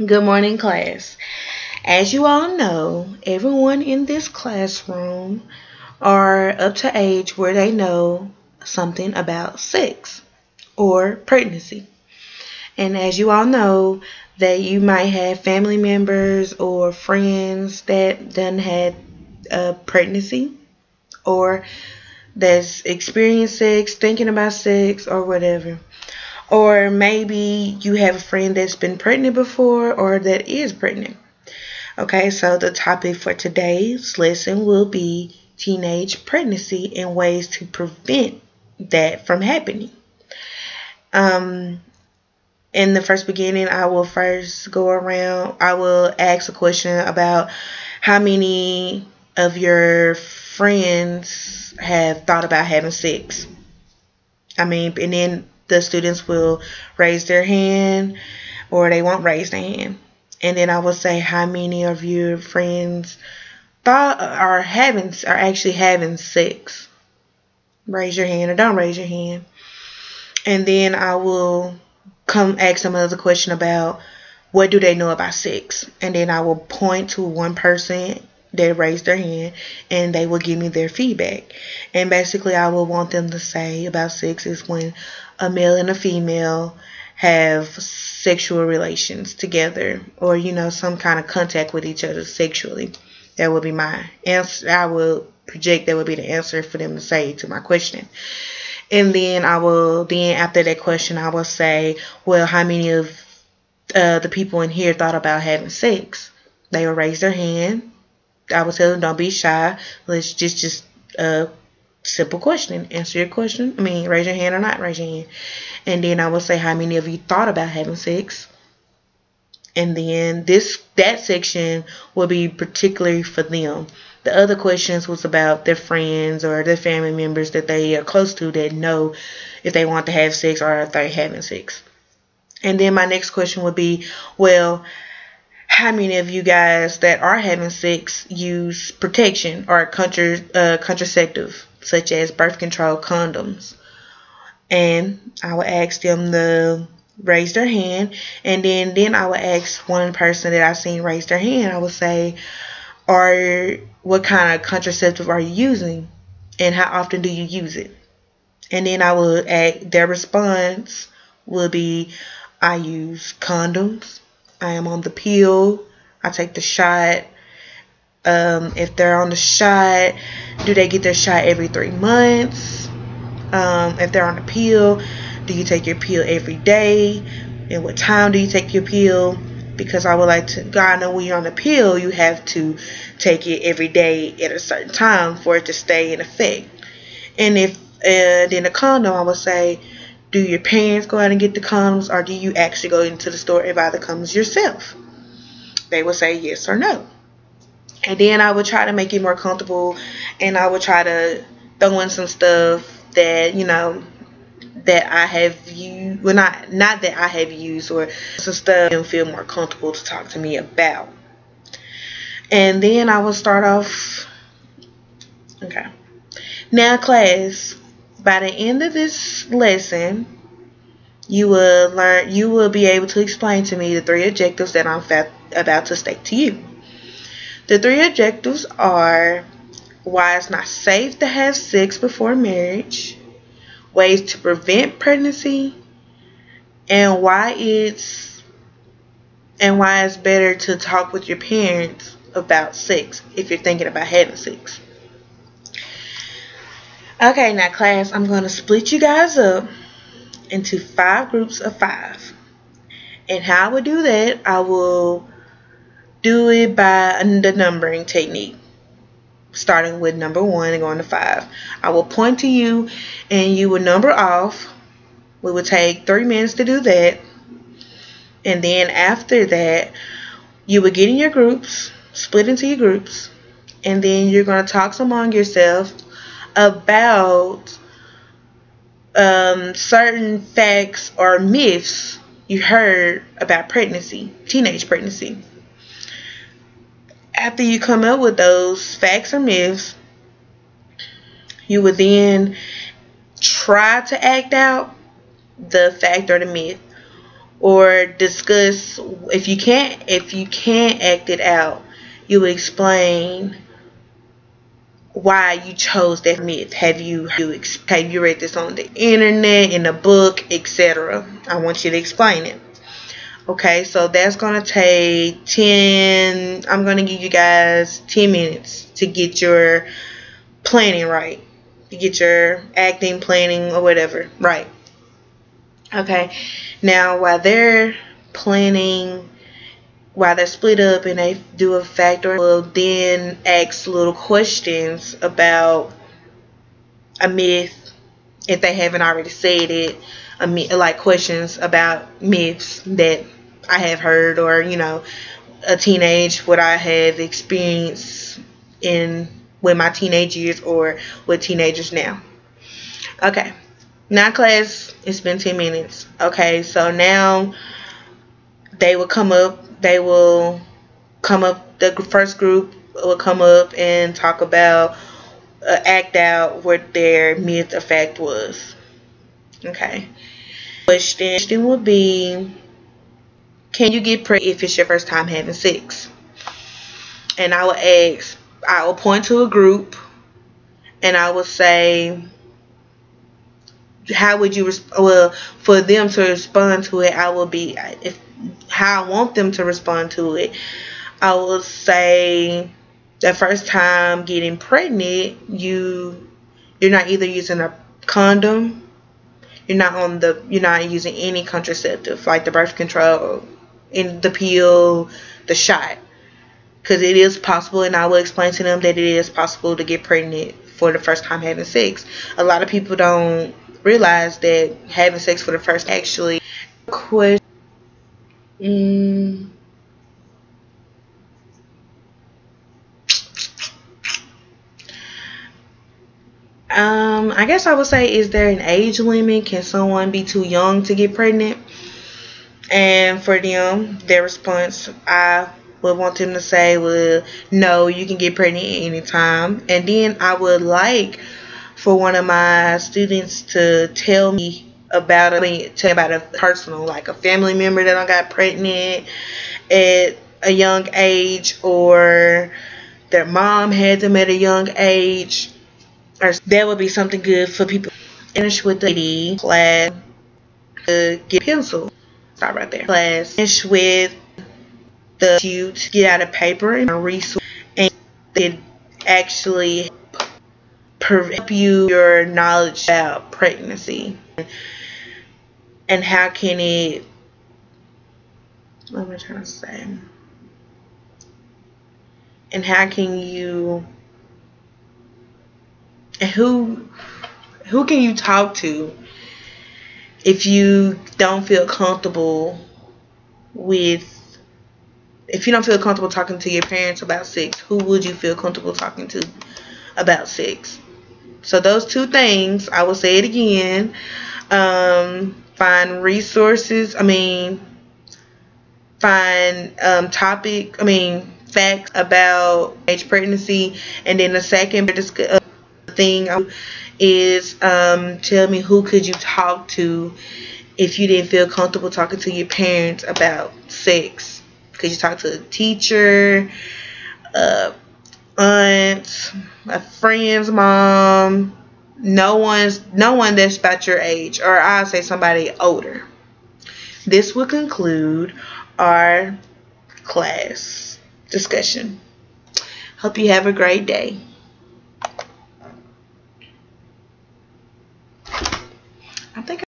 Good morning, class. As you all know, everyone in this classroom are up to age where they know something about sex or pregnancy. And as you all know, that you might have family members or friends that done had a pregnancy or that's experienced sex, thinking about sex or whatever. Or maybe you have a friend that's been pregnant before or that is pregnant. Okay, so the topic for today's lesson will be teenage pregnancy and ways to prevent that from happening. Um, in the first beginning, I will first go around. I will ask a question about how many of your friends have thought about having sex. And then the students will raise their hand or they won't raise their hand. And then I will say how many of your friends are actually having sex. Raise your hand or don't raise your hand. And then I will come ask them another question about what do they know about sex. And then I will point to one person that raised their hand and they will give me their feedback. And basically I will want them to say about sex is when a male and a female have sexual relations together or some kind of contact with each other sexually. That would be my answer. I will project that would be the answer for them to say to my question. And then after that question I will say, well, how many of the people in here thought about having sex? They will raise their hand. I will tell them, don't be shy. Let's just simple question. Answer your question. Raise your hand or not raise your hand. And then I will say how many of you thought about having sex. And then that section will be particularly for them. The other questions was about their friends or their family members that they are close to that know if they want to have sex or if they're having sex. And then my next question would be, well, how many of you guys that are having sex use protection or contraceptive, such as birth control condoms? And I would ask them to raise their hand. And then I would ask one person that I seen raise their hand. I would say, what kind of contraceptive are you using? And how often do you use it? And then I would ask, their response will be, I use condoms. I am on the pill. I take the shot. If they're on the shot, do they get their shot every 3 months? If they're on the pill, do you take your pill every day? And what time do you take your pill? Because I would like to, God, know when you're on the pill, you have to take it every day at a certain time for it to stay in effect. And then the condom, I would say, do your parents go out and get the condoms, or do you actually go into the store and buy the condoms yourself? They will say yes or no. And then I would try to make it more comfortable, and I would try to throw in some stuff that that I have used. Well, not that I have used, or some stuff that feel more comfortable to talk to me about. And then I will start off. Okay. Now, class, by the end of this lesson, you will be able to explain to me the 3 objectives that I'm about to state to you. The 3 objectives are why it's not safe to have sex before marriage, ways to prevent pregnancy, and why it's better to talk with your parents about sex if you're thinking about having sex. Okay, now class, I'm going to split you guys up into 5 groups of 5. And how I would do that, I will do it by the numbering technique, starting with number 1 and going to 5. I will point to you and you will number off. We will take 3 minutes to do that. And then after that, you will get in your groups, split into your groups, and then you're going to talk among yourself about certain facts or myths you heard about pregnancy, teenage pregnancy. After you come up with those facts or myths, you would then try to act out the fact or the myth, or discuss. If you can't act it out, you explain why you chose that myth. Have you read this on the internet, in a book, etc.? I want you to explain it. Okay, so that's gonna take 10. I'm gonna give you guys 10 minutes to get your planning right, to get your acting, planning, or whatever right. Okay, now while they're planning, while they're split up and they do a factor, will then ask little questions about a myth if they haven't already said it. Like questions about myths that I have heard, or a teenage, what I have experienced in with my teenage years or with teenagers now. Okay, now class, it's been 10 minutes. Okay, so now they will come up. The first group will come up and talk about, act out what their myth or fact was. Okay. Question will be, can you get pregnant if it's your first time having sex? And I will point to a group, and I will say, how would you for them to respond to it, how I want them to respond to it, I will say, the first time getting pregnant, you're not either using a condom, you're not using any contraceptive like the birth control, in the pill, the shot, because it is possible, and I will explain to them that it is possible to get pregnant for the first time having sex. A lot of people don't realize that having sex for the first actually I guess I would say, is there an age limit? Can someone be too young to get pregnant? And for them, their response, I would want them to say, well, no, you can get pregnant at any time. And then I would like for one of my students to tell me about a personal, like a family member that I got pregnant at a young age, or their mom had them at a young age. Or that would be something good for people. Finish with the class to get pencil. Stop right there. Class. Finish with the cute, get out of paper and resource, and it actually help you your knowledge about pregnancy, and how can it, what am I trying to say, and how can you, and who can you talk to if you don't feel comfortable talking to your parents about sex? Who would you feel comfortable talking to about sex? So those two things, I will say it again. Find resources. Find facts about age pregnancy, and then the second thing is, tell me, who could you talk to if you didn't feel comfortable talking to your parents about sex? Could you talk to a teacher, aunt, a friend's mom? No one that's about your age, or I'll say somebody older. This will conclude our class discussion. Hope you have a great day. I think